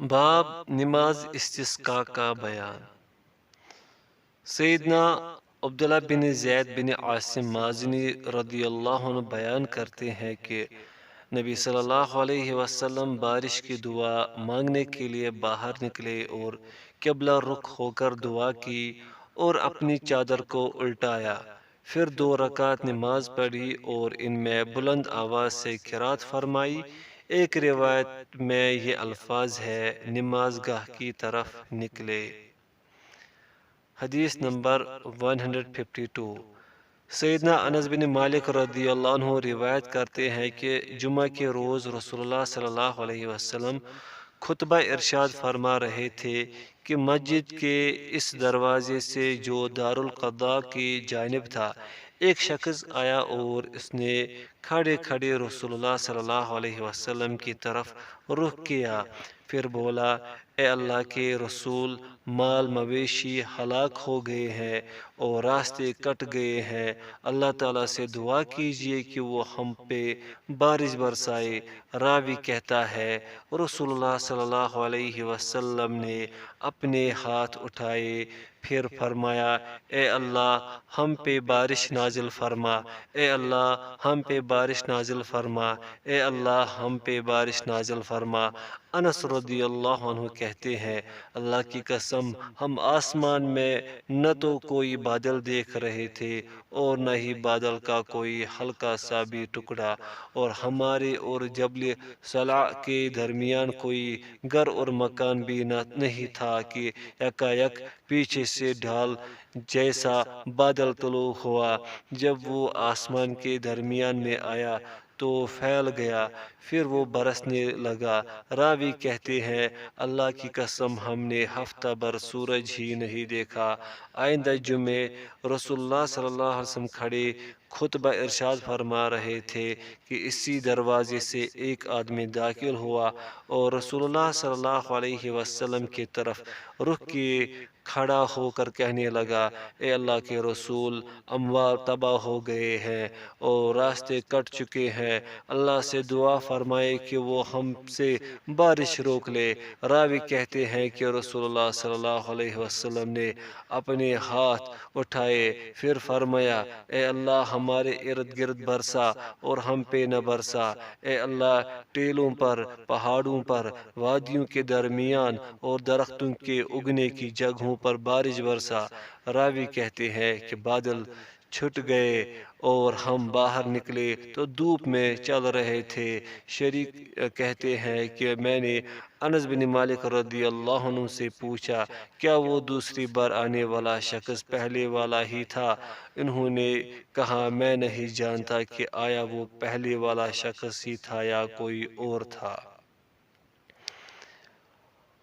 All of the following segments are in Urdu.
باب نماز استسقاء کا بیان۔ سیدنا عبداللہ بن زید بن عاصم مازنی رضی اللہ عنہ بیان کرتے ہیں کہ نبی صلی اللہ علیہ وسلم بارش کی دعا مانگنے کے لیے باہر نکلے اور قبلہ رخ ہو کر دعا کی اور اپنی چادر کو الٹایا، پھر 2 رکعت نماز پڑھی اور ان میں بلند آواز سے قرات فرمائی۔ ایک روایت میں یہ الفاظ ہے، نماز گاہ کی طرف نکلے۔ حدیث نمبر 152۔ سیدنا انس بن مالک رضی اللہ عنہ روایت کرتے ہیں کہ جمعہ کے روز رسول اللہ صلی اللہ علیہ وسلم خطبہ ارشاد فرما رہے تھے کہ مسجد کے اس دروازے سے جو دارالقضاء کی جانب تھا، ایک شخص آیا اور اس نے کھڑے کھڑے رسول اللہ صلی اللہ علیہ وسلم کی طرف رخ کیا، پھر بولا، اے اللہ کے رسول، مال مویشی ہلاک ہو گئے ہیں اور راستے کٹ گئے ہیں، اللہ تعالیٰ سے دعا کیجئے کہ وہ ہم پہ بارش برسائے۔ راوی کہتا ہے، رسول اللہ صلی اللہ علیہ وسلم نے اپنے ہاتھ اٹھائے، پھر فرمایا، اے اللہ ہم پہ بارش نازل فرما، اے اللہ ہم پہ بارش نازل فرما، اے اللہ ہم پہ بارش نازل فرما۔ انس رضی اللہ عنہ کہتے ہیں، اللہ کی قسم ہم آسمان میں نہ تو کوئی بادل دیکھ رہے تھے اور نہ ہی بادل کا کوئی ہلکا سا بھی ٹکڑا، اور ہمارے اور جبل صلع کے درمیان کوئی گھر اور مکان بھی نہیں تھا کہ یکایک پیچھے سے ڈھال جیسا بادل طلوع ہوا، جب وہ آسمان کے درمیان میں آیا تو پھیل گیا، پھر وہ برسنے لگا۔ راوی کہتے ہیں، اللہ کی قسم ہم نے ہفتہ بھر سورج ہی نہیں دیکھا۔ آئندہ جمعے رسول اللہ صلی اللہ علیہ وسلم کھڑے خطبہ ارشاد فرما رہے تھے کہ اسی دروازے سے ایک آدمی داخل ہوا اور رسول اللہ صلی اللہ علیہ وسلم کی طرف رخ کیے کھڑا ہو کر کہنے لگا، اے اللہ کے رسول، اموال تباہ ہو گئے ہیں اور راستے کٹ چکے ہیں، اللہ سے دعا فرمائے کہ وہ ہم سے بارش روک لے۔ راوی کہتے ہیں کہ رسول اللہ صلی اللہ علیہ وسلم نے اپنے ہاتھ اٹھائے، پھر فرمایا، اے اللہ ہمارے ارد گرد برسا اور ہم پہ نہ برسا، اے اللہ ٹیلوں پر، پہاڑوں پر، وادیوں کے درمیان اور درختوں کے اگنے کی جگہوں پر بارش برسا۔ راوی کہتے ہیں کہ بادل چھٹ گئے اور ہم باہر نکلے تو دھوپ میں چل رہے تھے۔ شریک کہتے ہیں کہ میں نے انس بن مالک رضی اللہ عنہ سے پوچھا، کیا وہ دوسری بار آنے والا شخص پہلے والا ہی تھا؟ انہوں نے کہا، میں نہیں جانتا کہ آیا وہ پہلے والا شخص ہی تھا یا کوئی اور تھا۔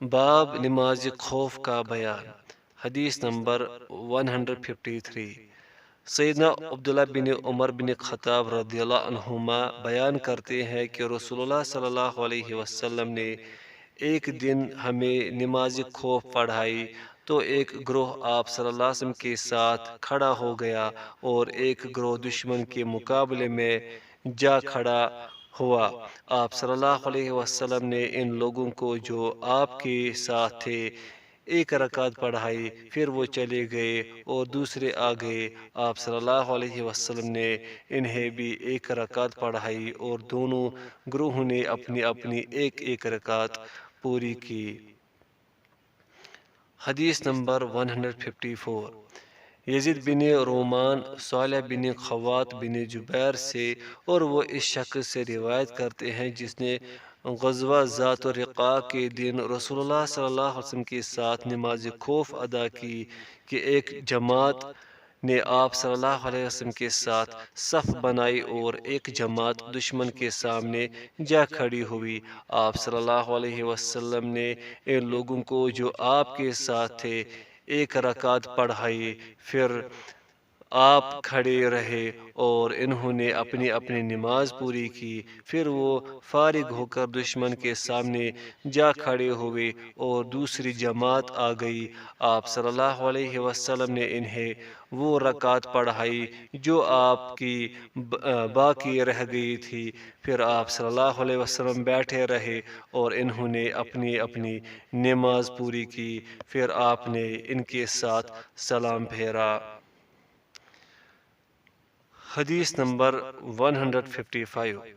باب نماز خوف کا بیان۔ حدیث نمبر 153۔ سیدنا عبداللہ بن عمر بن خطاب رضی اللہ عنہما بیان کرتے ہیں کہ رسول اللہ صلی اللہ علیہ وسلم نے ایک دن ہمیں نماز خوف پڑھائی تو ایک گروہ آپ صلی اللہ علیہ وسلم کے ساتھ کھڑا ہو گیا اور ایک گروہ دشمن کے مقابلے میں جا کھڑا ہوا۔ آپ صلی اللہ علیہ وسلم نے ان لوگوں کو جو آپ کے ساتھ تھے 1 رکعت پڑھائی، پھر وہ چلے گئے اور دوسرے آ گئے۔ آپ صلی اللہ علیہ وسلم نے انہیں بھی 1 رکعت پڑھائی اور دونوں گروہوں نے اپنی اپنی ایک رکعت پوری کی۔ حدیث نمبر 154۔ یزید بن رومان صالح بن خوات بن جبیر سے اور وہ اس شخص سے روایت کرتے ہیں جس نے غزوہ ذات الرقاع کے دن رسول اللہ صلی اللہ علیہ وسلم کے ساتھ نماز خوف ادا کی کہ ایک جماعت نے آپ صلی اللہ علیہ وسلم کے ساتھ صف بنائی اور ایک جماعت دشمن کے سامنے جا کھڑی ہوئی۔ آپ صلی اللہ علیہ وسلم نے ان لوگوں کو جو آپ کے ساتھ تھے 1 رکعت پڑھائی، پھر آپ کھڑے رہے اور انہوں نے اپنی اپنی نماز پوری کی۔ پھر وہ فارغ ہو کر دشمن کے سامنے جا کھڑے ہوئے اور دوسری جماعت آ گئی۔ آپ صلی اللہ علیہ وسلم نے انہیں وہ رکعت پڑھائی جو آپ کی باقی رہ گئی تھی۔ پھر آپ صلی اللہ علیہ وسلم بیٹھے رہے اور انہوں نے اپنی اپنی نماز پوری کی۔ پھر آپ نے ان کے ساتھ سلام پھیرا۔ حدیث نمبر 155۔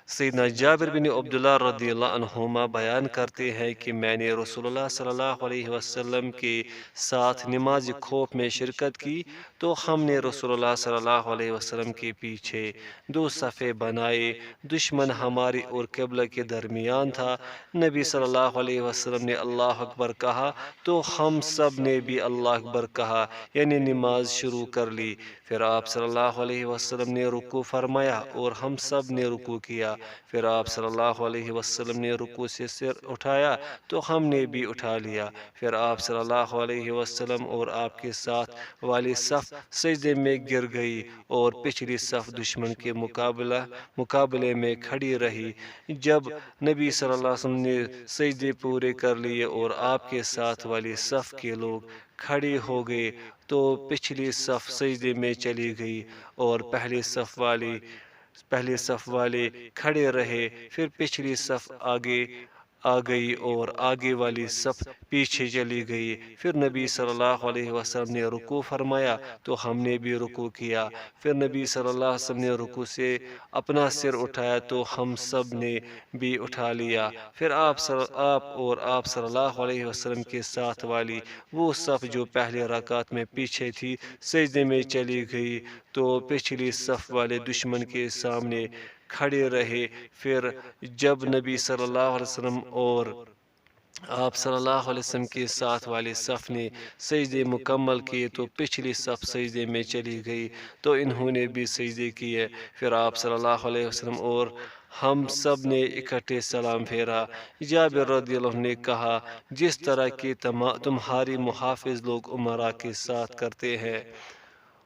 سیدنا جابر بن عبداللہ رضی اللہ عنہما بیان کرتے ہیں کہ میں نے رسول اللہ صلی اللہ علیہ وسلم کے ساتھ نماز خوف میں شرکت کی تو ہم نے رسول اللہ صلی اللہ علیہ وسلم کے پیچھے 2 صفیں بنائے۔ دشمن ہماری اور قبلہ کے درمیان تھا۔ نبی صلی اللہ علیہ وسلم نے اللہ اکبر کہا تو ہم سب نے بھی اللہ اکبر کہا، یعنی نماز شروع کر لی۔ پھر آپ صلی اللہ علیہ وسلم نے رکوع فرمایا اور ہم سب نے رکوع کیا۔ پھر آپ صلی اللہ علیہ وسلم نے رکوع سے سر اٹھایا تو ہم نے بھی اٹھا لیا۔ پھر آپ صلی اللہ علیہ وسلم اور آپ کے ساتھ والی صف سجدے میں گر گئی اور پچھلی صف دشمن کے مقابلے میں کھڑی رہی۔ جب نبی صلی اللہ علیہ وسلم نے سجدے پورے کر لیے اور آپ کے ساتھ والی صف کے لوگ کھڑے ہو گئے تو پچھلی صف سجدے میں چلی گئی اور پہلی صف والے کھڑے رہے۔ پھر پچھلی صف آگے آ گئی اور آگے والی صف پیچھے چلی گئی۔ پھر نبی صلی اللہ علیہ وسلم نے رکوع فرمایا تو ہم نے بھی رکوع کیا۔ پھر نبی صلی اللہ علیہ وسلم نے رکوع سے اپنا سر اٹھایا تو ہم سب نے بھی اٹھا لیا۔ پھر آپ صلی اللہ علیہ وسلم کے ساتھ والی وہ صف جو پہلے رکعت میں پیچھے تھی سجدے میں چلی گئی تو پچھلی صف والے دشمن کے سامنے کھڑے رہے۔ پھر جب نبی صلی اللہ علیہ وسلم اور آپ صلی اللہ علیہ وسلم کے ساتھ والے صف نے سجدے مکمل کیے تو پچھلی صف سجدے میں چلی گئی تو انہوں نے بھی سجدے کیے۔ پھر آپ صلی اللہ علیہ وسلم اور ہم سب نے اکٹھے سلام پھیرا۔ جابر رضی اللہ عنہ نے کہا جس طرح کہ تمہاری محافظ لوگ امراء کے ساتھ کرتے ہیں۔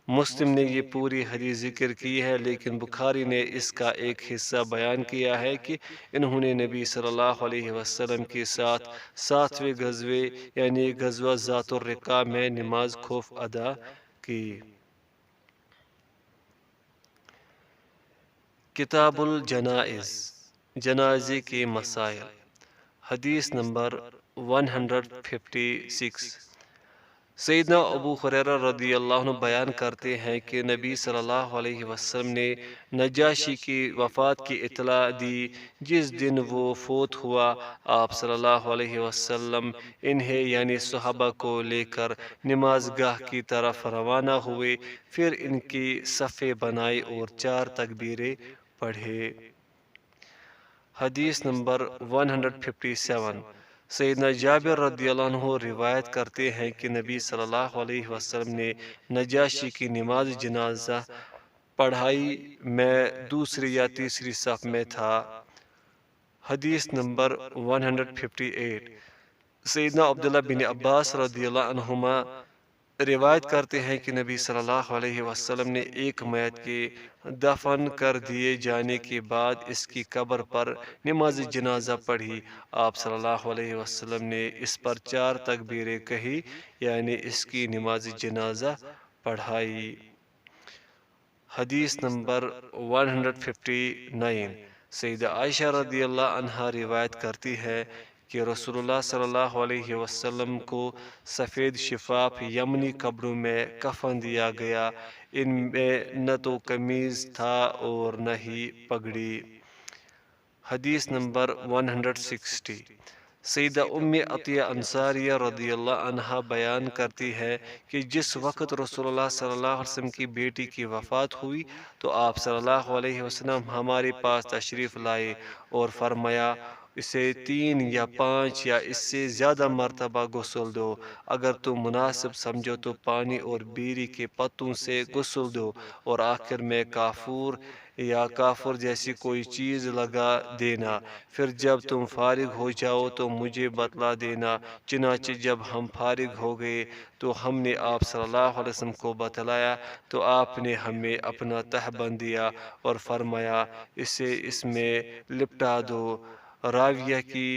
مسلم نے یہ پوری حدیث ذکر کی ہے، لیکن بخاری نے اس کا ایک حصہ بیان کیا ہے کہ انہوں نے نبی صلی اللہ علیہ وسلم کے ساتھ 7ویں غزوے یعنی غزوہ ذات الرقاع میں نماز خوف ادا کی۔ کتاب الجنائز، جنازے کے مسائل۔ حدیث نمبر 156۔ سیدنا ابو ہریرہ رضی اللہ عنہ بیان کرتے ہیں کہ نبی صلی اللہ علیہ وسلم نے نجاشی کی وفات کی اطلاع دی۔ جس دن وہ فوت ہوا آپ صلی اللہ علیہ وسلم انہیں یعنی صحابہ کو لے کر نماز گاہ کی طرف روانہ ہوئے۔ پھر ان کی صفیں بنائی اور 4 تکبیریں پڑھے۔ حدیث نمبر 157۔ سیدنا جابر رضی اللہ عنہ روایت کرتے ہیں کہ نبی صلی اللہ علیہ وسلم نے نجاشی کی نماز جنازہ پڑھائی، میں دوسری یا تیسری صف میں تھا۔ حدیث نمبر 158۔ سیدنا عبداللہ بن عباس رضی اللہ عنہما روایت کرتے ہیں کہ نبی صلی اللہ علیہ وسلم نے ایک میت کے دفن کر دیے جانے کے بعد اس کی قبر پر نماز جنازہ پڑھی۔ آپ صلی اللہ علیہ وسلم نے اس پر 4 تکبیریں کہی، یعنی اس کی نماز جنازہ پڑھائی۔ حدیث نمبر 159۔ سیدہ عائشہ رضی اللہ عنہا روایت کرتی ہے کہ رسول اللہ صلی اللہ علیہ وسلم کو سفید شفاف یمنی کپڑوں میں کفن دیا گیا، ان میں نہ تو قمیض تھا اور نہ ہی پگڑی۔ حدیث نمبر 160۔ سیدہ ام عطیہ انصاریہ رضی اللہ عنہا بیان کرتی ہے کہ جس وقت رسول اللہ صلی اللہ علیہ وسلم کی بیٹی کی وفات ہوئی تو آپ صلی اللہ علیہ وسلم ہمارے پاس تشریف لائے اور فرمایا اسے 3 یا 5 یا اس سے زیادہ مرتبہ غسل دو، اگر تم مناسب سمجھو تو پانی اور بیری کے پتوں سے غسل دو، اور آخر میں کافور یا کافر جیسی کوئی چیز لگا دینا، پھر جب تم فارغ ہو جاؤ تو مجھے بتلا دینا۔ چنانچہ جب ہم فارغ ہو گئے تو ہم نے آپ صلی اللہ علیہ وسلم کو بتلایا تو آپ نے ہمیں اپنا تہبند دیا اور فرمایا اسے اس میں لپٹا دو۔ راویہ کی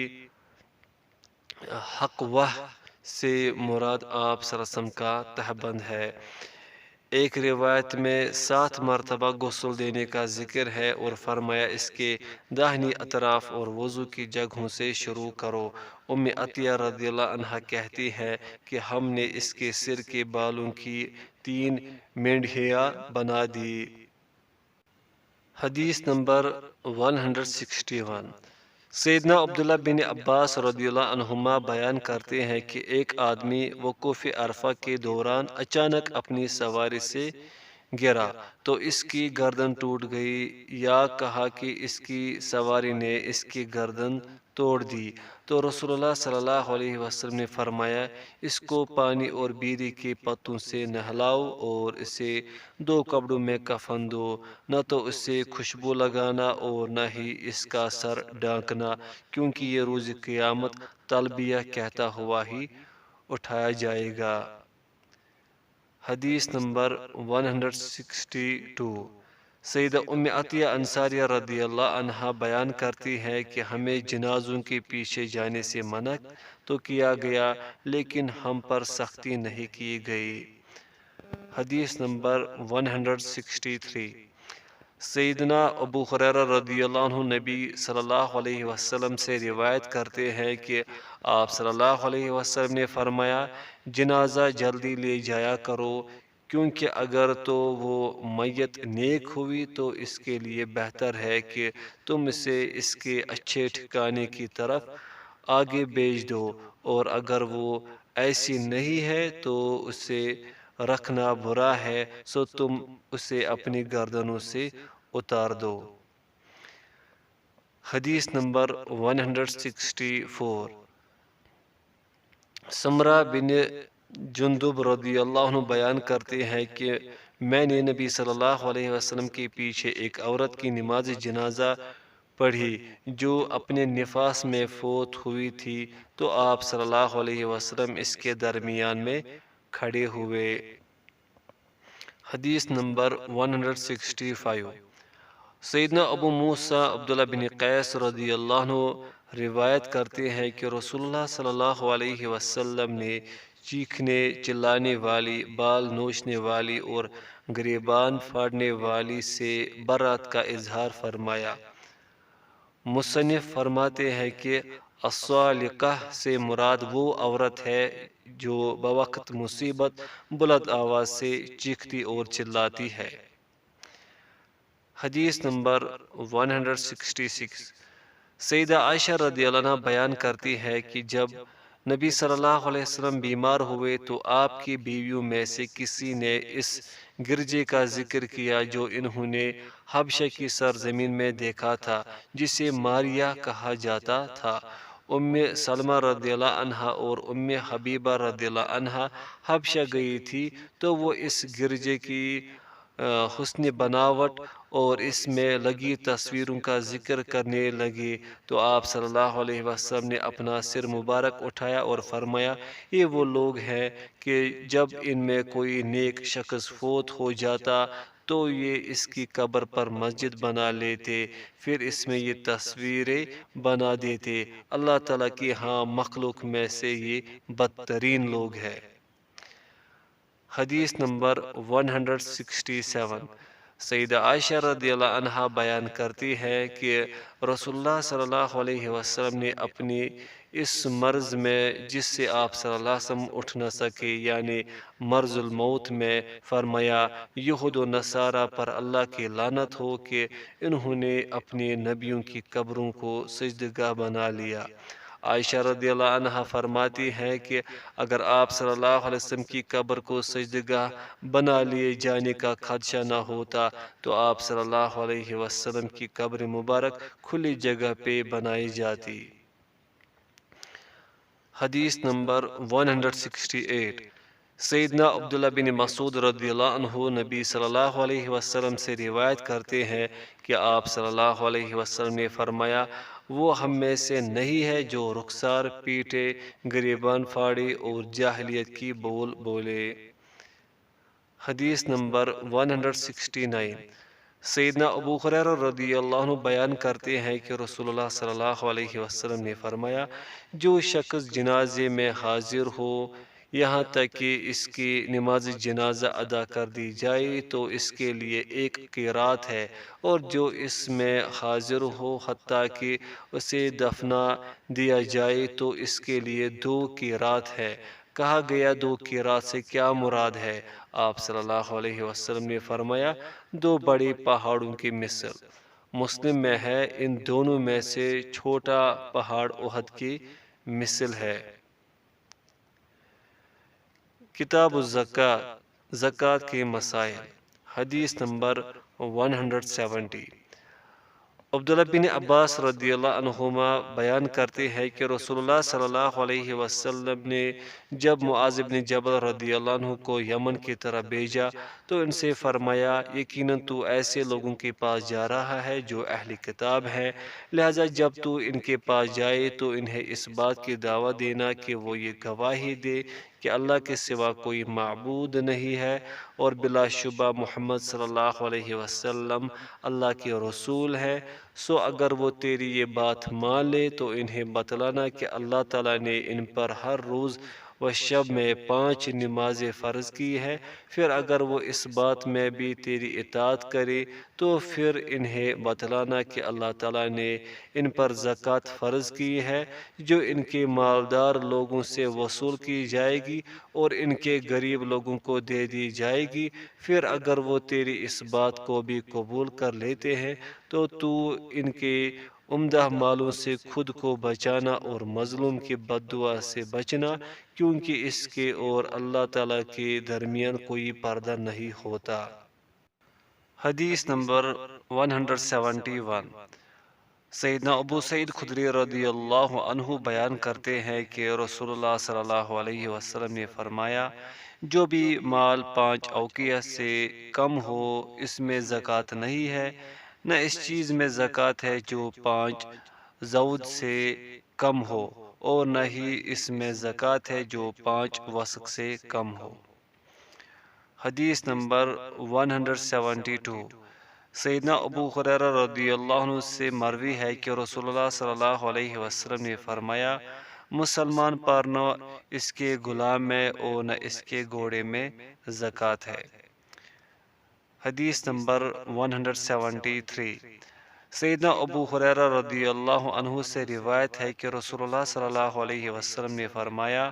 حق وہ سے مراد آپ صلی اللہ علیہ وسلم کا تہبند ہے۔ ایک روایت میں 7 مرتبہ غسل دینے کا ذکر ہے اور فرمایا اس کے داہنی اطراف اور وضو کی جگہوں سے شروع کرو۔ عطیہ رضی اللہ عنہ کہتی ہے کہ ہم نے اس کے سر کے بالوں کی 3 مینڈھیاں بنا دی۔ حدیث نمبر 161۔ سیدنا عبداللہ بن عباس رضی اللہ عنہما بیان کرتے ہیں کہ ایک آدمی وقوف عرفہ کے دوران اچانک اپنی سواری سے گرا تو اس کی گردن ٹوٹ گئی، یا کہا کہ اس کی سواری نے اس کی گردن توڑ دی، تو رسول اللہ صلی اللہ علیہ وسلم نے فرمایا اس کو پانی اور بیری کے پتوں سے نہلاؤ اور اسے 2 کپڑوں میں کفن دو، نہ تو اسے خوشبو لگانا اور نہ ہی اس کا سر ڈھانکنا، کیونکہ یہ روز قیامت تلبیہ کہتا ہوا ہی اٹھایا جائے گا۔ حدیث نمبر 162۔ سیدہ عطیہ انصاریہ رضی اللہ عنہا بیان کرتی ہے کہ ہمیں جنازوں کے پیچھے جانے سے منع تو کیا گیا لیکن ہم پر سختی نہیں کی گئی۔ حدیث نمبر 163۔ سیدنا ابو ہریرہ رضی اللہ عنہ نبی صلی اللہ علیہ وسلم سے روایت کرتے ہیں کہ آپ صلی اللہ علیہ وسلم نے فرمایا جنازہ جلدی لے جایا کرو، کیونکہ اگر تو وہ میت نیک ہوئی تو اس کے لیے بہتر ہے کہ تم اسے اس کے اچھے ٹھکانے کی طرف آگے بھیج دو، اور اگر وہ ایسی نہیں ہے تو اسے رکھنا برا ہے، سو تم اسے اپنی گردنوں سے اتار دو۔ حدیث نمبر 164۔ سمرہ بن جندب رضی اللہ عنہ بیان کرتے ہیں کہ میں نے نبی صلی اللہ علیہ وسلم کے پیچھے ایک عورت کی نماز جنازہ پڑھی جو اپنے نفاس میں فوت ہوئی تھی، تو آپ صلی اللہ علیہ وسلم اس کے درمیان میں کھڑے ہوئے۔ حدیث نمبر 165۔ سیدنا ابو موسیٰ عبداللہ بن قیس رضی اللہ عنہ روایت کرتے ہیں کہ رسول اللہ صلی اللہ علیہ وسلم نے چیخنے چلانے والی، بال نوچنے والی اور گریبان پھاڑنے والی سے برات کا اظہار فرمایا۔ مصنف فرماتے ہیں کہ الصالقہ سے مراد وہ عورت ہے جو بوقت مصیبت بلند آواز سے چیختی اور چلاتی ہے۔ حدیث نمبر 166۔ سیدہ عائشہ رضی اللہ عنہ بیان کرتی ہے کہ جب نبی صلی اللہ علیہ وسلم بیمار ہوئے تو آپ کی بیویوں میں سے کسی نے اس گرجے کا ذکر کیا جو انہوں نے حبشہ کی سرزمین میں دیکھا تھا، جسے ماریا کہا جاتا تھا۔ سلمہ رضی اللہ عنہا اور حبیبہ رضی اللہ عنہا حبشہ گئی تھی تو وہ اس گرجے کی حسن بناوٹ اور اس میں لگی تصویروں کا ذکر کرنے لگے، تو آپ صلی اللہ علیہ وسلم نے اپنا سر مبارک اٹھایا اور فرمایا یہ وہ لوگ ہیں کہ جب ان میں کوئی نیک شخص فوت ہو جاتا تو یہ اس کی قبر پر مسجد بنا لیتے، پھر اس میں یہ تصویریں بنا دیتے۔ اللہ تعالیٰ کی ہاں مخلوق میں سے یہ بدترین لوگ ہیں۔ حدیث نمبر 167۔ سیدہ عائشہ رضی اللہ عنہا بیان کرتی ہے کہ رسول اللہ صلی اللہ علیہ وسلم نے اپنی اس مرض میں جس سے آپ صلی اللہ علیہ وسلم اٹھ نہ سکے یعنی مرض الموت میں فرمایا یہود و نصارہ پر اللہ کی لعنت ہو کہ انہوں نے اپنے نبیوں کی قبروں کو سجدگاہ بنا لیا۔ عائشہ رضی اللہ عنہا فرماتی ہیں کہ اگر آپ صلی اللہ علیہ وسلم کی قبر کو سجدگاہ بنا لیے جانے کا خدشہ نہ ہوتا تو آپ صلی اللہ علیہ وسلم کی قبر مبارک کھلی جگہ پہ بنائی جاتی۔ حدیث نمبر 168۔ سیدنا عبداللہ بن مسعود رضی اللہ عنہ نبی صلی اللہ علیہ وسلم سے روایت کرتے ہیں کہ آپ صلی اللہ علیہ وسلم نے فرمایا، وہ ہم میں سے نہیں ہے جو رخسار پیٹے، گریبان پھاڑے اور جاہلیت کی بول بولے۔ حدیث نمبر 169۔ سیدنا ابو ہریرہ رضی اللہ عنہ بیان کرتے ہیں کہ رسول اللہ صلی اللہ علیہ وسلم نے فرمایا، جو شخص جنازے میں حاضر ہو یہاں تک کہ اس کی نماز جنازہ ادا کر دی جائے تو اس کے لیے ایک قیرات ہے، اور جو اس میں حاضر ہو حتیٰ کہ اسے دفنا دیا جائے تو اس کے لیے 2 قیرات ہے۔ کہا گیا 2 قیرات سے کیا مراد ہے؟ آپ صلی اللہ علیہ وسلم نے فرمایا، 2 بڑے پہاڑوں کی مثل۔ مسلم میں ہے، ان دونوں میں سے چھوٹا پہاڑ احد کی مثل ہے۔ کتاب الزکوٰۃ، زکوٰۃ کے مسائل۔ حدیث نمبر 170۔ عبداللہ بن عباس رضی اللہ عنہما بیان کرتے ہیں کہ رسول اللہ صلی اللہ علیہ وسلم نے جب معاذ بن جبل رضی اللہ عنہ کو یمن کی طرف بھیجا تو ان سے فرمایا، یقیناً تو ایسے لوگوں کے پاس جا رہا ہے جو اہل کتاب ہیں، لہذا جب تو ان کے پاس جائے تو انہیں اس بات کی دعوت دینا کہ وہ یہ گواہی دے کہ اللہ کے سوا کوئی معبود نہیں ہے اور بلا شبہ محمد صلی اللہ علیہ وسلم اللہ کے رسول ہے۔ سو اگر وہ تیری یہ بات مان لے تو انہیں بتلانا کہ اللہ تعالیٰ نے ان پر ہر روز و شب میں 5 نمازیں فرض کی ہے۔ پھر اگر وہ اس بات میں بھی تیری اطاعت کرے تو پھر انہیں بتلانا کہ اللہ تعالیٰ نے ان پر زکوٰۃ فرض کی ہے، جو ان کے مالدار لوگوں سے وصول کی جائے گی اور ان کے غریب لوگوں کو دے دی جائے گی۔ پھر اگر وہ تیری اس بات کو بھی قبول کر لیتے ہیں تو ان کے عمدہ مالوں سے خود کو بچانا اور مظلوم کی بد دعا سے بچنا، کیونکہ اس کے اور اللہ تعالیٰ کے درمیان کوئی پردہ نہیں ہوتا۔ حدیث نمبر 171۔ سیدنا ابو سعید خدری رضی اللہ عنہ بیان کرتے ہیں کہ رسول اللہ صلی اللہ علیہ وسلم نے فرمایا، جو بھی مال 5 اوقیہ سے کم ہو اس میں زکوٰۃ نہیں ہے، نہ اس چیز میں زکوٰۃ ہے جو 5 زود سے کم ہو، اور نہ ہی اس میں زکوٰۃ ہے جو 5 وسق سے کم ہو۔ حدیث نمبر 172۔ سیدنا ابو ہریرہ رضی اللہ عنہ سے مروی ہے کہ رسول اللہ صلی اللہ علیہ وسلم نے فرمایا، مسلمان پر نہ اس کے غلام میں اور نہ اس کے گھوڑے میں زکوٰۃ ہے۔ حدیث نمبر 173۔ سیدنا ابو ہریرہ رضی اللہ عنہ سے روایت ہے کہ رسول اللہ صلی اللہ علیہ وسلم نے فرمایا،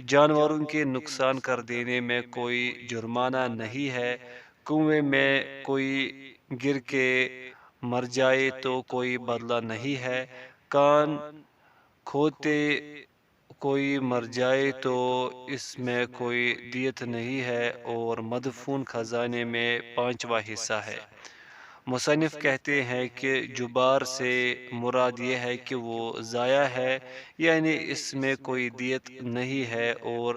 جانوروں کے نقصان کر دینے میں کوئی جرمانہ نہیں ہے، کنویں میں کوئی گر کے مر جائے تو کوئی بدلہ نہیں ہے، کان کھودتے کوئی مر جائے تو اس میں کوئی دیت نہیں ہے، اور مدفون خزانے میں 5واں حصہ ہے۔ مصنف کہتے ہیں کہ جبار سے مراد یہ ہے کہ وہ ضائع ہے، یعنی اس میں کوئی دیت نہیں ہے، اور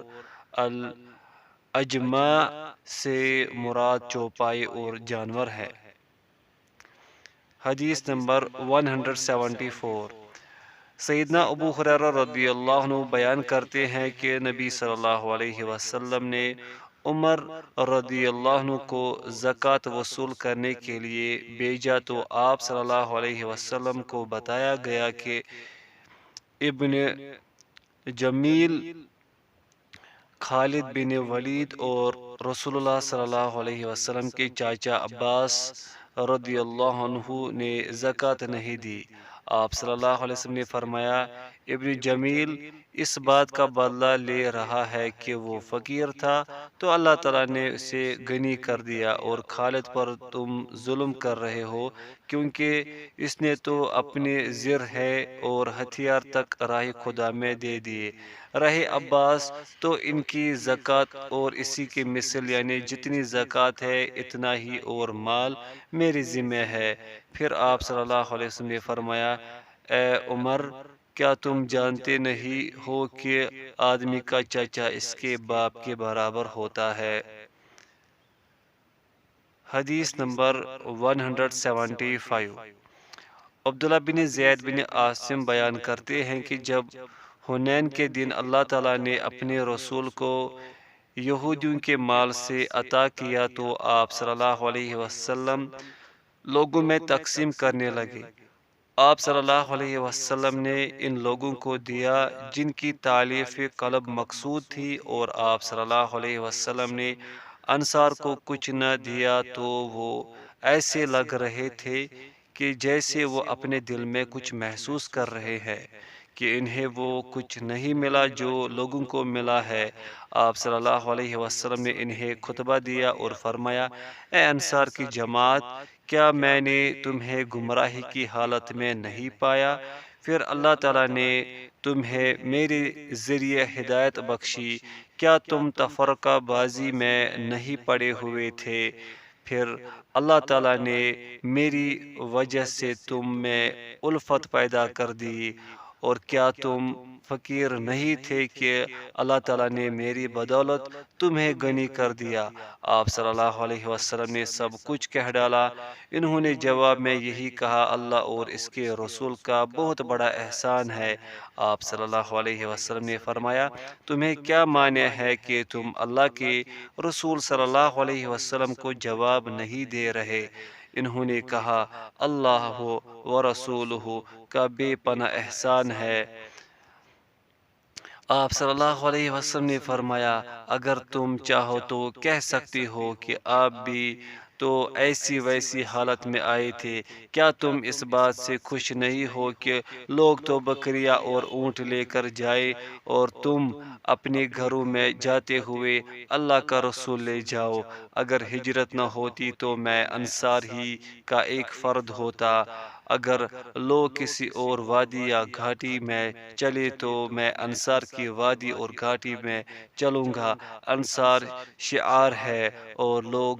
الاجماع سے مراد چوپائے اور جانور ہے۔ حدیث نمبر 174۔ سیدنا ابو ہریرہ رضی اللہ عنہ بیان کرتے ہیں کہ نبی صلی اللہ علیہ وسلم نے عمر رضی اللہ عنہ کو زکوٰۃ وصول کرنے کے لیے بھیجا تو آپ صلی اللہ علیہ وسلم کو بتایا گیا کہ ابن جمیل، خالد بن ولید اور رسول اللہ صلی اللہ علیہ وسلم کے چاچا عباس رضی اللہ عنہ نے زکوٰۃ نہیں دی۔ آپ صلی اللہ علیہ وسلم نے فرمایا، ابن جمیل اس بات کا بدلہ لے رہا ہے کہ وہ فقیر تھا تو اللہ تعالیٰ نے اسے غنی کر دیا، اور خالد پر تم ظلم کر رہے ہو کیونکہ اس نے تو اپنے زر ہے اور ہتھیار تک راہ خدا میں دے دیے۔ رہے عباس تو ان کی زکوٰۃ اور اسی کی مثل، یعنی جتنی زکوٰۃ ہے اتنا ہی اور مال میرے ذمہ ہے۔ پھر آپ صلی اللہ علیہ وسلم نے فرمایا، اے عمر، کیا تم جانتے نہیں ہو کہ آدمی کا چچا اس کے باپ کے برابر ہوتا ہے؟ حدیث نمبر 175۔ عبداللہ بن زید بن عاصم بیان کرتے ہیں کہ جب حنین کے دن اللہ تعالیٰ نے اپنے رسول کو یہودیوں کے مال سے عطا کیا تو آپ صلی اللہ علیہ وسلم لوگوں میں تقسیم کرنے لگے۔ آپ صلی اللہ علیہ وسلم نے ان لوگوں کو دیا جن کی تالیف قلب مقصود تھی، اور آپ صلی اللہ علیہ وسلم نے انصار کو کچھ نہ دیا تو وہ ایسے لگ رہے تھے کہ جیسے وہ اپنے دل میں کچھ محسوس کر رہے ہیں کہ انہیں وہ کچھ نہیں ملا جو لوگوں کو ملا ہے۔ آپ صلی اللہ علیہ وسلم نے انہیں خطبہ دیا اور فرمایا، اے انصار کی جماعت، کیا میں نے تمہیں گمراہی کی حالت میں نہیں پایا؟ پھر اللہ تعالیٰ نے تمہیں میرے ذریعے ہدایت بخشی، کیا تم تفرقہ بازی میں نہیں پڑے ہوئے تھے؟ پھر اللہ تعالیٰ نے میری وجہ سے تم میں الفت پیدا کر دی، اور کیا تم فقیر نہیں تھے کہ اللہ تعالیٰ نے میری بدولت تمہیں غنی کر دیا؟ آپ صلی اللہ علیہ وسلم نے سب کچھ کہہ ڈالا۔ انہوں نے جواب میں یہی کہا، اللہ اور اس کے رسول کا بہت بڑا احسان ہے۔ آپ صلی اللہ علیہ وسلم نے فرمایا، تمہیں کیا مانع ہے کہ تم اللہ کے رسول صلی اللہ علیہ وسلم کو جواب نہیں دے رہے؟ انہوں نے کہا، اللہ و رسولہ کا بے پناہ احسان ہے۔ آپ صلی اللہ علیہ وسلم نے فرمایا، اگر تم چاہو تو کہہ سکتے ہو کہ آپ بھی تو ایسی ویسی حالت میں آئے تھے۔ کیا تم اس بات سے خوش نہیں ہو کہ لوگ تو بکریاں اور اونٹ لے کر جائے اور تم اپنے گھروں میں جاتے ہوئے اللہ کا رسول لے جاؤ؟ اگر ہجرت نہ ہوتی تو میں انصار ہی کا ایک فرد ہوتا۔ اگر لوگ کسی اور وادی یا گھاٹی میں چلے تو میں انصار کی وادی اور گھاٹی میں چلوں گا۔ انصار شعار ہے اور لوگ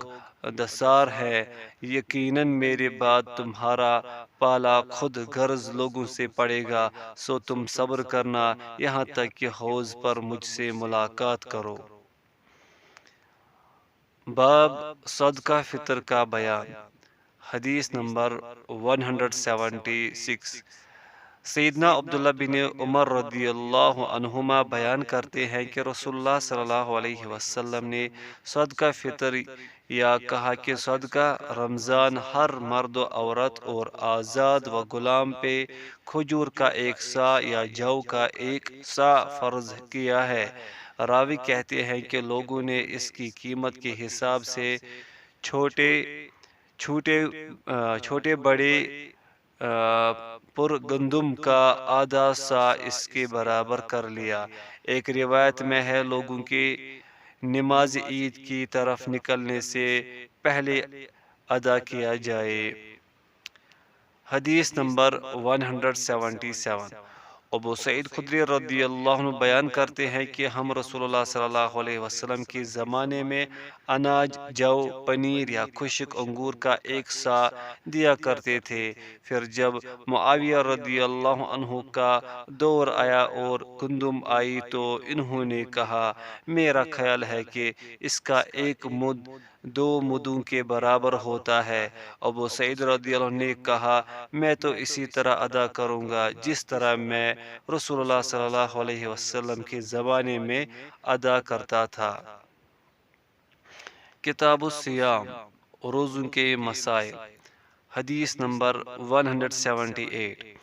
دثار ہے۔ یقیناً میرے بعد تمہارا پالا خود غرض لوگوں سے پڑے گا، سو تم صبر کرنا یہاں تک کہ حوض پر مجھ سے ملاقات کرو۔ باب صدقہ فطر کا بیان۔ حدیث نمبر 176۔ سیدنا عبداللہ بن عمر رضی اللہ عنہما بیان کرتے ہیں کہ رسول اللہ صلی اللہ علیہ وسلم نے صدقہ فطر یا کہا کہ صدقہ رمضان ہر مرد و عورت اور آزاد و غلام پہ کھجور کا 1 سا یا جو کا 1 سا فرض کیا ہے۔ راوی کہتے ہیں کہ لوگوں نے اس کی قیمت کے حساب سے چھوٹے بڑے پر گندم کا آدھا سا اس کے برابر کر لیا۔ ایک روایت میں ہے، لوگوں کے نماز عید کی طرف نکلنے سے پہلے ادا کیا جائے۔ حدیث نمبر 177۔ ابو سعید خدری رضی اللہ عنہ بیان کرتے ہیں کہ ہم رسول اللہ صلی اللہ علیہ وسلم کے زمانے میں اناج، جو، پنیر یا خشک انگور کا 1 سا دیا کرتے تھے۔ پھر جب معاویہ رضی اللہ عنہ کا دور آیا اور گندم آئی تو انہوں نے کہا، میرا خیال ہے کہ اس کا 1 مد 2 مدوں کے برابر ہوتا ہے۔ ابو سعید رضی اللہ عنہ نے کہا، میں تو اسی طرح ادا کروں گا جس طرح میں رسول اللہ صلی اللہ علیہ وسلم کے زمانے میں ادا کرتا تھا۔ کتاب الصیام، روزوں کے مسائل۔ حدیث نمبر 178۔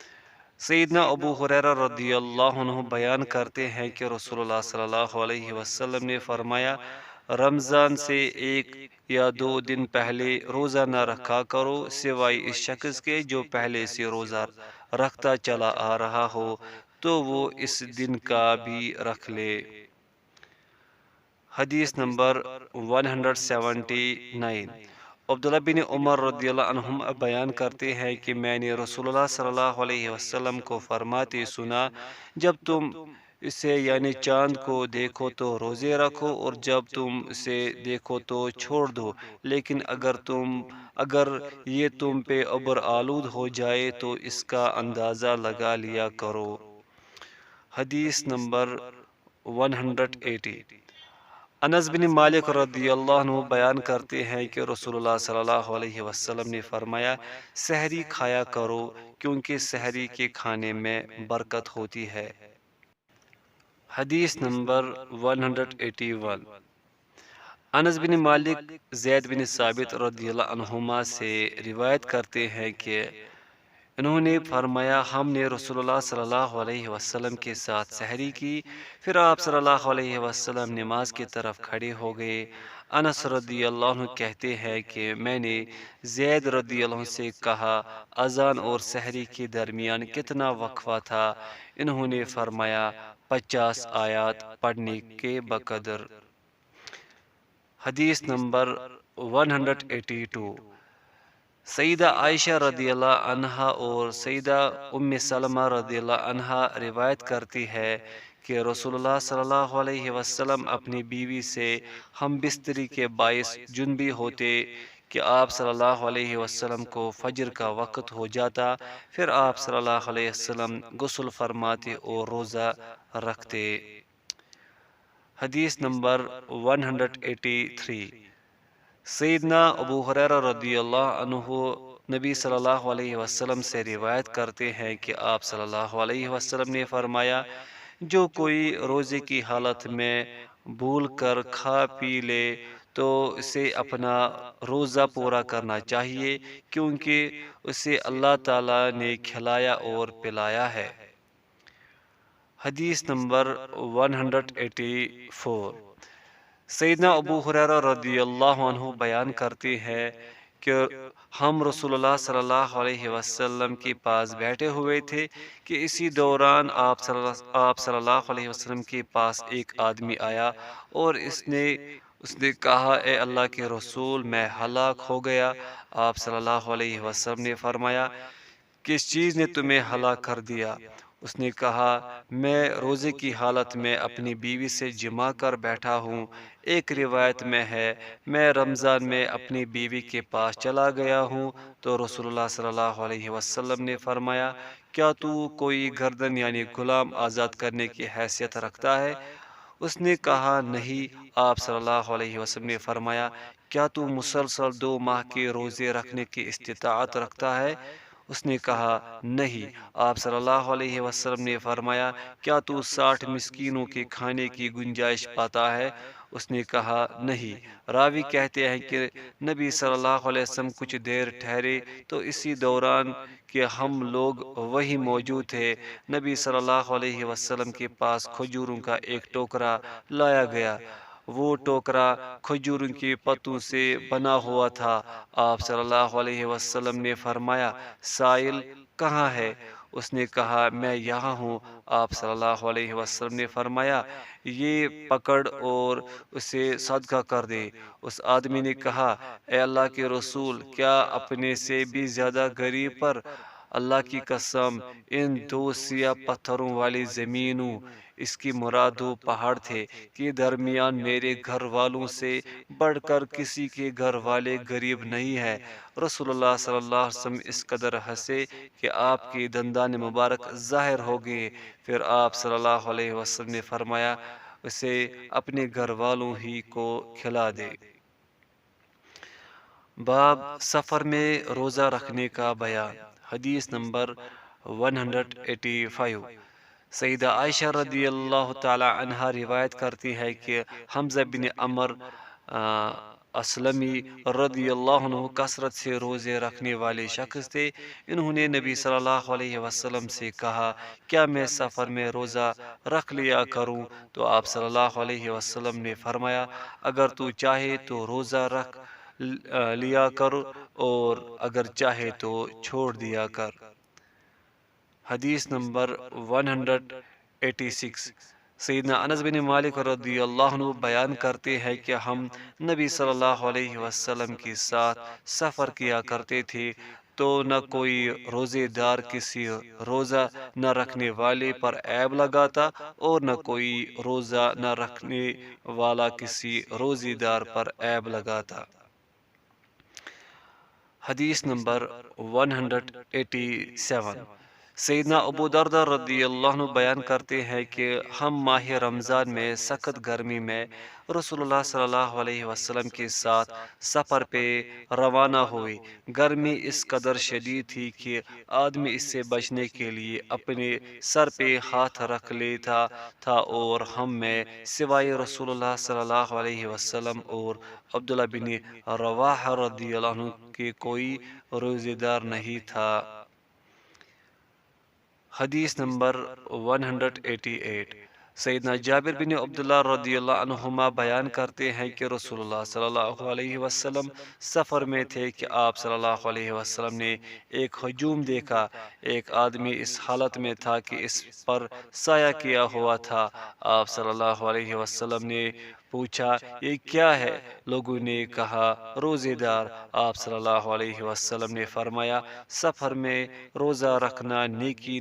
سیدنا ابو ہریرہ رضی اللہ عنہ بیان کرتے ہیں کہ رسول اللہ صلی اللہ علیہ وسلم نے فرمایا، رمضان سے 1 یا 2 دن پہلے روزہ نہ رکھا کرو، سوائے اس شخص کے جو پہلے سے روزہ رکھتا چلا آ رہا ہو تو وہ اس دن کا بھی رکھ لے۔ حدیث نمبر 179۔ عبداللہ بن عمر رضی اللہ عنہما بیان کرتے ہیں کہ میں نے رسول اللہ صلی اللہ علیہ وسلم کو فرماتے سنا، جب تم اسے یعنی چاند کو دیکھو تو روزے رکھو، اور جب تم اسے دیکھو تو چھوڑ دو، لیکن اگر یہ تم پہ ابر آلود ہو جائے تو اس کا اندازہ لگا لیا کرو۔ حدیث نمبر 180۔ انس بن مالک رضی اللہ عنہ بیان کرتے ہیں کہ رسول اللہ صلی اللہ علیہ وسلم نے فرمایا، سحری کھایا کرو کیونکہ سحری کے کھانے میں برکت ہوتی ہے۔ حدیث نمبر 181۔ انس بن مالک زید بن ثابت رضی اللہ عنہما سے روایت کرتے ہیں کہ انہوں نے فرمایا، ہم نے رسول اللہ صلی اللہ علیہ وسلم کے ساتھ سحری کی، پھر آپ صلی اللہ علیہ وسلم نماز کی طرف کھڑے ہو گئے۔ انس رضی اللہ عنہ کہتے ہیں کہ میں نے زید رضی اللہ عنہ سے کہا، اذان اور سحری کے درمیان کتنا وقفہ تھا؟ انہوں نے فرمایا 50 آیات پڑھنے کے بقدر۔ حدیث نمبر 182۔ سیدہ عائشہ رضی اللہ عنہا اور سیدہ ام سلمہ رضی اللہ عنہا روایت کرتی ہے کہ رسول اللہ صلی اللہ علیہ وسلم اپنی بیوی سے ہم بستری کے باعث جنبی ہوتے کہ آپ صلی اللہ علیہ وسلم کو فجر کا وقت ہو جاتا، پھر آپ صلی اللہ علیہ وسلم غسل فرماتے اور روزہ رکھتے۔ حدیث نمبر 183۔ سیدنا ابو ہریرہ رضی اللہ عنہ نبی صلی اللہ علیہ وسلم سے روایت کرتے ہیں کہ آپ صلی اللہ علیہ وسلم نے فرمایا، جو کوئی روزے کی حالت میں بھول کر کھا پی لے تو اسے اپنا روزہ پورا کرنا چاہیے، کیونکہ اسے اللہ تعالیٰ نے کھلایا اور پلایا ہے۔ حدیث نمبر 184۔ سیدنا ابو ہریرہ رضی اللہ عنہ بیان کرتے ہیں کہ ہم رسول اللہ صلی اللہ علیہ وسلم کے پاس بیٹھے ہوئے تھے کہ اسی دوران آپ صلی اللہ علیہ وسلم کے پاس ایک آدمی آیا اور اس نے کہا، اے اللہ کے رسول، میں ہلاک ہو گیا۔ آپ صلی اللہ علیہ وسلم نے فرمایا، کس چیز نے تمہیں ہلاک کر دیا؟ اس نے کہا، میں روزے کی حالت میں اپنی بیوی سے جمع کر بیٹھا ہوں۔ ایک روایت میں ہے، میں رمضان میں اپنی بیوی کے پاس چلا گیا ہوں تو رسول اللہ صلی اللہ علیہ وسلم نے فرمایا، کیا تو کوئی گردن یعنی غلام آزاد کرنے کی حیثیت رکھتا ہے؟ اس نے کہا، نہیں۔ آپ صلی اللہ علیہ وسلم نے فرمایا، کیا تو مسلسل 2 ماہ کے روزے رکھنے کی استطاعت رکھتا ہے؟ اس نے کہا، نہیں۔ آپ صلی اللہ علیہ وسلم نے فرمایا، کیا تو 60 مسکینوں کے کھانے کی گنجائش پاتا ہے؟ اس نے کہا، نہیں۔ راوی کہتے ہیں کہ نبی صلی اللہ علیہ وسلم کچھ دیر ٹھہرے تو اسی دوران کہ ہم لوگ وہی موجود تھے، نبی صلی اللہ علیہ وسلم کے پاس کھجوروں کا ایک ٹوکرا لایا گیا۔ وہ ٹوکرا کھجوروں کے پتوں سے بنا ہوا تھا۔ آپ صلی اللہ علیہ وسلم نے فرمایا، سائل کہاں ہے؟ اس نے کہا، میں یہاں ہوں۔ آپ صلی اللہ علیہ وسلم نے فرمایا، یہ پکڑ اور اسے صدقہ کر دے۔ اس آدمی نے کہا، اے اللہ کے رسول، کیا اپنے سے بھی زیادہ غریب پر؟ اللہ کی قسم، ان 2 سیاہ پتھروں والی زمینوں، اس کی مراد 2 پہاڑ تھے، کے درمیان میرے گھر والوں سے بڑھ کر کسی کے گھر والے غریب نہیں ہے۔ رسول اللہ صلی اللہ علیہ وسلم اس قدر ہنسے کہ آپ کے دندان مبارک ظاہر ہو گئے۔ پھر آپ صلی اللہ علیہ وسلم نے فرمایا، اسے اپنے گھر والوں ہی کو کھلا دے۔ باب سفر میں روزہ رکھنے کا بیان۔ حدیث نمبر 185۔ سیدہ عائشہ رضی اللہ تعالی عنہا روایت کرتی ہے کہ حمزہ بن عمر اسلمی رضی اللہ عنہ کثرت سے روزے رکھنے والے شخص تھے۔ انہوں نے نبی صلی اللہ علیہ وسلم سے کہا، کیا میں سفر میں روزہ رکھ لیا کروں؟ تو آپ صلی اللہ علیہ وسلم نے فرمایا، اگر تو چاہے تو روزہ رکھ لیا کر اور اگر چاہے تو چھوڑ دیا کر۔ حدیث نمبر 186۔ سیدنا انس بن مالک رضی اللہ عنہ بیان کرتے ہیں کہ ہم نبی صلی اللہ علیہ وسلم کے ساتھ سفر کیا کرتے تھے تو نہ کوئی روزے دار کسی روزہ نہ رکھنے والے پر عیب لگاتا اور نہ کوئی روزہ نہ رکھنے والا کسی روزے دار پر عیب لگاتا۔ حدیث نمبر 187۔ سیدنا ابو دردہ رضی اللہ عنہ بیان کرتے ہیں کہ ہم ماہ رمضان میں سخت گرمی میں رسول اللہ صلی اللہ علیہ وسلم کے ساتھ سفر پہ روانہ ہوئے۔ گرمی اس قدر شدید تھی کہ آدمی اس سے بچنے کے لیے اپنے سر پہ ہاتھ رکھ لیتا تھا، اور ہم میں سوائے رسول اللہ صلی اللہ علیہ وسلم اور عبداللہ بن رواحہ رضی اللہ عنہ کے کوئی روزے دار نہیں تھا۔ حدیث نمبر 188۔ سیدنا جابر بن عبداللہ رضی اللہ عنہما بیان کرتے ہیں کہ رسول اللہ صلی اللہ علیہ وسلم سفر میں تھے کہ آپ صلی اللہ علیہ وسلم نے ایک ہجوم دیکھا۔ ایک آدمی اس حالت میں تھا کہ اس پر سایہ کیا ہوا تھا۔ آپ صلی اللہ علیہ وسلم نے پوچھا، یہ کیا ہے؟ لوگوں نے کہا، روزے دار۔ آپ صلی اللہ علیہ وسلم نے فرمایا، سفر میں روزہ رکھنا نیکی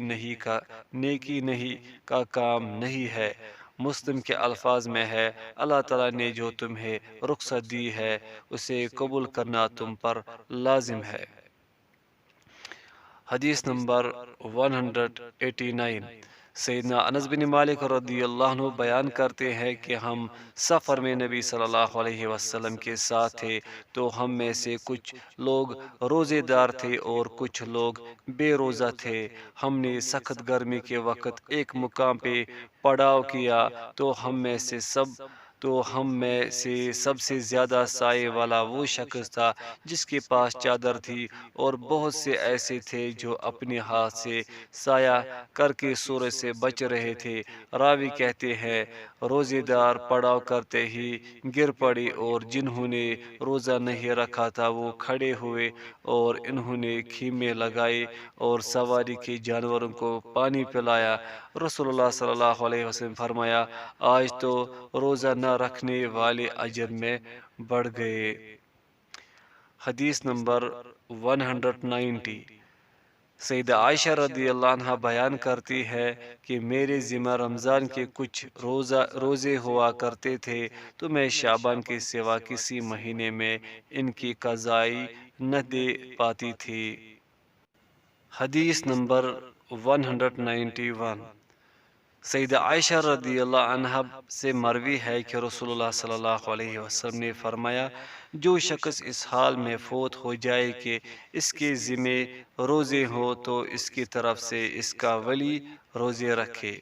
نہیں کا کام نہیں ہے۔ مسلم کے الفاظ میں ہے، اللہ تعالیٰ نے جو تمہیں رخصت دی ہے اسے قبول کرنا تم پر لازم ہے۔ حدیث نمبر 189۔ سیدنا انس بن مالک رضی اللہ عنہ بیان کرتے ہیں کہ ہم سفر میں نبی صلی اللہ علیہ وسلم کے ساتھ تھے، تو ہم میں سے کچھ لوگ روزے دار تھے اور کچھ لوگ بے روزہ تھے۔ ہم نے سخت گرمی کے وقت ایک مقام پہ پڑاؤ کیا، تو ہم میں سے سب سے زیادہ سائے والا وہ شخص تھا جس کے پاس چادر تھی، اور بہت سے ایسے تھے جو اپنے ہاتھ سے سایہ کر کے سورج سے بچ رہے تھے۔ راوی کہتے ہیں، روزے دار پڑاؤ کرتے ہی گر پڑے، اور جنہوں نے روزہ نہیں رکھا تھا وہ کھڑے ہوئے، اور انہوں نے خیمے لگائے اور سواری کے جانوروں کو پانی پلایا۔ رسول اللہ صلی اللہ علیہ وسلم فرمایا، آج تو روزہ نہ رکھنے والے اجر میں بڑھ گئے۔ حدیث نمبر 190۔ سیدہ عائشہ رضی اللہ عنہ بیان کرتی ہے کہ میرے ذمہ رمضان کے کچھ روزے ہوا کرتے تھے، تو میں شعبان کے سوا کسی مہینے میں ان کی قضائی نہ دے پاتی تھی۔ حدیث نمبر 191۔ سیدہ عائشہ رضی اللہ عنہ سے مروی ہے کہ رسول اللہ صلی اللہ علیہ وسلم نے فرمایا، جو شخص اس حال میں فوت ہو جائے کہ اس کے ذمے روزے ہو تو اس کی طرف سے اس کا ولی روزے رکھے۔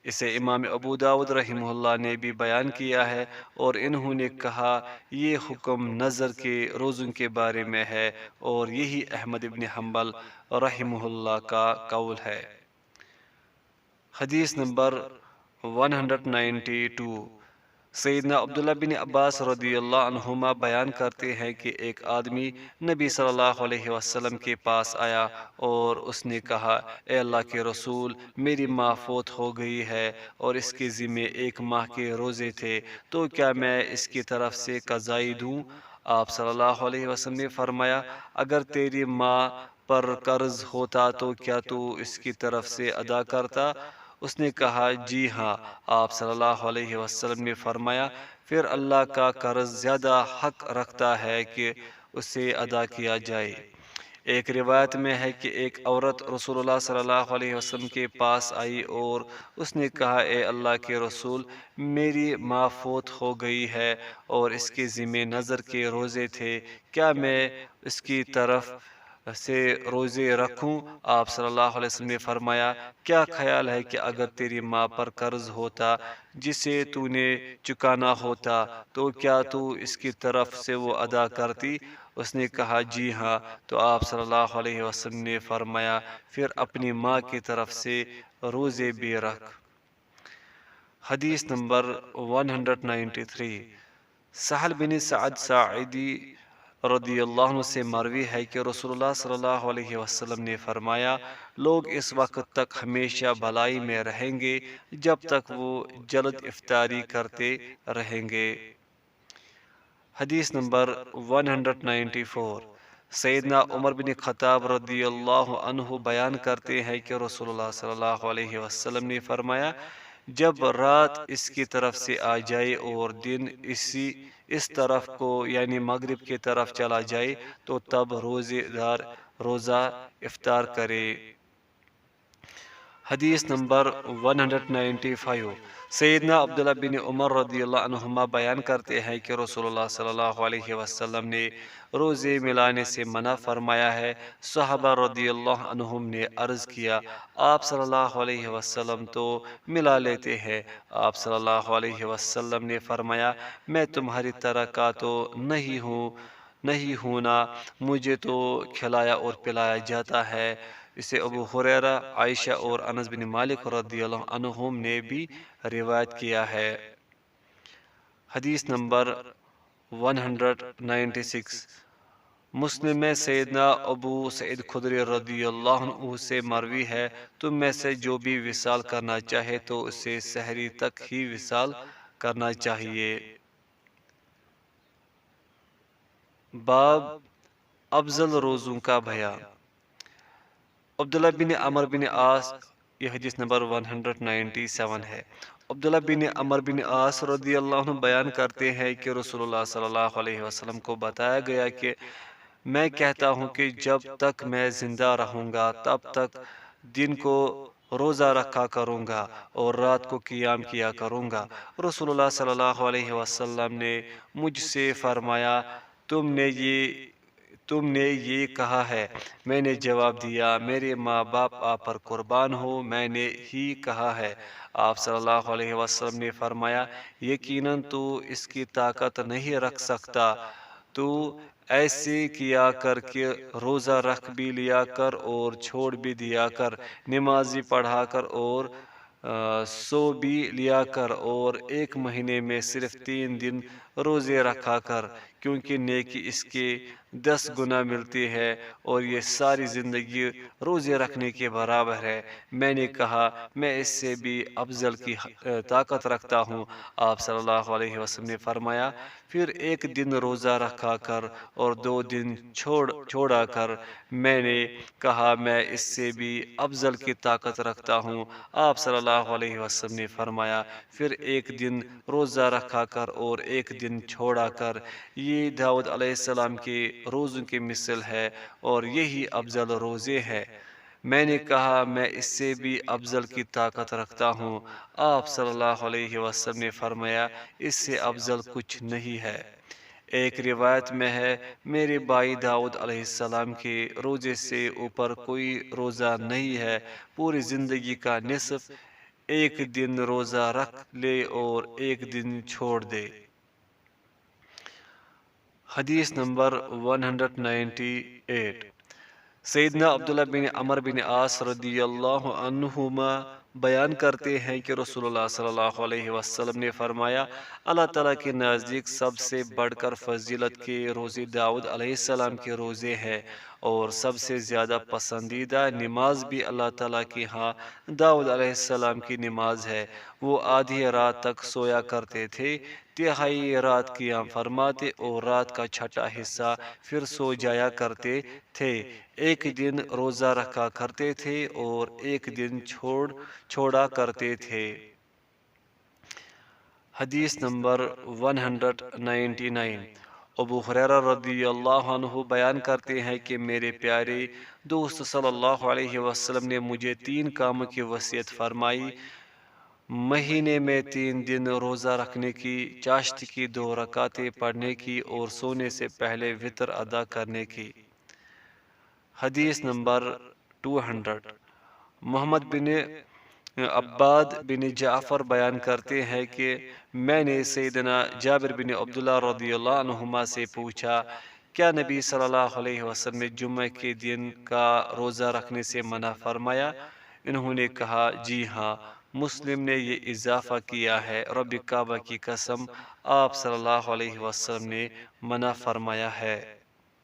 اسے امام ابو داود رحمہ اللہ نے بھی بیان کیا ہے، اور انہوں نے کہا یہ حکم نظر کے روزوں کے بارے میں ہے، اور یہی احمد بن حنبل رحمہ اللہ کا قول ہے۔ حدیث نمبر 192۔ سیدنا عبداللہ بن عباس رضی اللہ عنہما بیان کرتے ہیں کہ ایک آدمی نبی صلی اللہ علیہ وسلم کے پاس آیا اور اس نے کہا، اے اللہ کے رسول، میری ماں فوت ہو گئی ہے اور اس کے ذمے 1 ماہ کے روزے تھے، تو کیا میں اس کی طرف سے قضائی دوں؟ آپ صلی اللہ علیہ وسلم نے فرمایا، اگر تیری ماں پر قرض ہوتا تو کیا تو اس کی طرف سے ادا کرتا؟ اس نے کہا، جی ہاں۔ آپ صلی اللہ علیہ وسلم نے فرمایا، پھر اللہ کا قرض زیادہ حق رکھتا ہے کہ اسے ادا کیا جائے۔ ایک روایت میں ہے کہ ایک عورت رسول اللہ صلی اللہ علیہ وسلم کے پاس آئی اور اس نے کہا، اے اللہ کے رسول، میری ماں فوت ہو گئی ہے اور اس کے ذمے نذر کے روزے تھے، کیا میں اس کی طرف سے روزے رکھوں؟ آپ صلی اللہ علیہ وسلم نے فرمایا، کیا خیال ہے کہ اگر تیری ماں پر قرض ہوتا جسے تو نے چکانا ہوتا تو کیا تو اس کی طرف سے وہ ادا کرتی؟ اس نے کہا، جی ہاں۔ تو آپ صلی اللہ علیہ وسلم نے فرمایا، پھر اپنی ماں کی طرف سے روزے بھی رکھ۔ حدیث نمبر 193۔ سہل بن سعد ساعدی رضی اللہ عنہ سے مروی ہے کہ رسول اللہ صلی اللہ علیہ وسلم نے فرمایا، لوگ اس وقت تک ہمیشہ بھلائی میں رہیں گے جب تک وہ جلد افطاری کرتے رہیں گے۔ حدیث نمبر 194۔ سیدنا عمر بن خطاب رضی اللہ عنہ بیان کرتے ہیں کہ رسول اللہ صلی اللہ علیہ وسلم نے فرمایا، جب رات اس کی طرف سے آ جائے اور دن اس طرف کو یعنی مغرب کی طرف چلا جائے تو تب روزے دار روزہ افطار کرے۔ حدیث نمبر 195۔ سیدنا عبداللہ بن عمر رضی اللہ عنہما بیان کرتے ہیں کہ رسول اللہ صلی اللہ علیہ وسلم نے روزے ملانے سے منع فرمایا ہے۔ صحابہ رضی اللہ عنہم نے عرض کیا، آپ صلی اللہ علیہ وسلم تو ملا لیتے ہیں۔ آپ صلی اللہ علیہ وسلم نے فرمایا، میں تمہاری طرح کا تو نہیں ہوں نا، مجھے تو کھلایا اور پلایا جاتا ہے۔ اسے ابو ہریرہ، عائشہ اور انس بن مالک رضی اللہ عنہم نے بھی روایت کیا ہے۔ حدیث نمبر 196۔ مسلم میں سیدنا ابو سعید خدری رضی اللہ عنہ سے مروی ہے، تم میں سے جو بھی وصال کرنا چاہے تو اسے سحری تک ہی وصال کرنا چاہیے۔ باب افضل روزوں کا بیان۔ عبداللہ بن عمر بن عاص، یہ حدیث نمبر 197 ہے۔ عبداللہ بن عمر بن عاص رضی اللہ عنہ بیان کرتے ہیں کہ رسول اللہ صلی اللہ علیہ وسلم کو بتایا گیا کہ میں کہتا ہوں کہ جب تک میں زندہ رہوں گا تب تک دن کو روزہ رکھا کروں گا اور رات کو قیام کیا کروں گا۔ رسول اللہ صلی اللہ علیہ وسلم نے مجھ سے فرمایا، تم نے یہ کہا ہے؟ میں نے جواب دیا، میرے ماں باپ آپ پر قربان ہو، میں نے ہی کہا ہے۔ آپ صلی اللہ علیہ وسلم نے فرمایا، یقیناً تو اس کی طاقت نہیں رکھ سکتا، تو ایسے کیا کر کہ روزہ رکھ بھی لیا کر اور چھوڑ بھی دیا کر، نمازی پڑھا کر اور سو بھی لیا کر، اور ایک مہینے میں صرف 3 دن روزے رکھا کر، کیونکہ نیکی اس کے 10 گنا ملتی ہے اور یہ ساری زندگی روزے رکھنے کے برابر ہے۔ میں نے کہا، میں اس سے بھی افضل کی طاقت رکھتا ہوں۔ آپ صلی اللہ علیہ وسلم نے فرمایا، پھر 1 دن روزہ رکھا کر اور 2 دن چھوڑا کر۔ میں نے کہا، میں اس سے بھی افضل کی طاقت رکھتا ہوں۔ آپ صلی اللہ علیہ وسلم نے فرمایا، پھر 1 دن روزہ رکھا کر اور 1 دن چھوڑا کر۔ یہ داؤد علیہ السلام کے روزوں کی مثل ہے اور یہی افضل روزے ہے۔ میں نے کہا، میں اس سے بھی افضل کی طاقت رکھتا ہوں۔ آپ صلی اللہ علیہ وسلم نے فرمایا، اس سے افضل کچھ نہیں ہے۔ ایک روایت میں ہے، میرے بھائی داؤد علیہ السلام کے روزے سے اوپر کوئی روزہ نہیں ہے۔ پوری زندگی کا نصف 1 دن روزہ رکھ لے اور 1 دن چھوڑ دے۔ حدیث نمبر 198۔ سیدنا عبداللہ بن عمر بن عاص رضی اللہ عنہما بیان کرتے ہیں کہ رسول اللہ صلی اللہ علیہ وسلم نے فرمایا، اللہ تعالیٰ کے نزدیک سب سے بڑھ کر فضیلت کے روزے داؤد علیہ السلام کے روزے ہیں، اور سب سے زیادہ پسندیدہ نماز بھی اللہ تعالیٰ کے ہاں داؤد علیہ السلام کی نماز ہے۔ وہ آدھی رات تک سویا کرتے تھے، تہائی رات قیام فرماتے اور رات کا چھٹا حصہ پھر سو جایا کرتے تھے۔ 1 دن روزہ رکھا کرتے تھے اور 1 دن چھوڑا کرتے تھے۔ حدیث نمبر 199۔ ابو ہریرہ رضی اللہ عنہ بیان کرتے ہیں کہ میرے پیارے دوست صلی اللہ علیہ وسلم نے مجھے 3 کاموں کی وصیت فرمائی: مہینے میں 3 دن روزہ رکھنے کی، چاشت کی 2 رکعتیں پڑھنے کی اور سونے سے پہلے وتر ادا کرنے کی۔ حدیث نمبر 200۔ محمد بن عباد بن جعفر بیان کرتے ہیں کہ میں نے سیدنا جابر بن عبداللہ رضی اللہ عنہما سے پوچھا، کیا نبی صلی اللہ علیہ وسلم نے جمعہ کے دن کا روزہ رکھنے سے منع فرمایا؟ انہوں نے کہا، جی ہاں۔ مسلم نے یہ اضافہ کیا ہے، رب کعبہ کی قسم، آپ صلی اللہ علیہ وسلم نے منع فرمایا ہے۔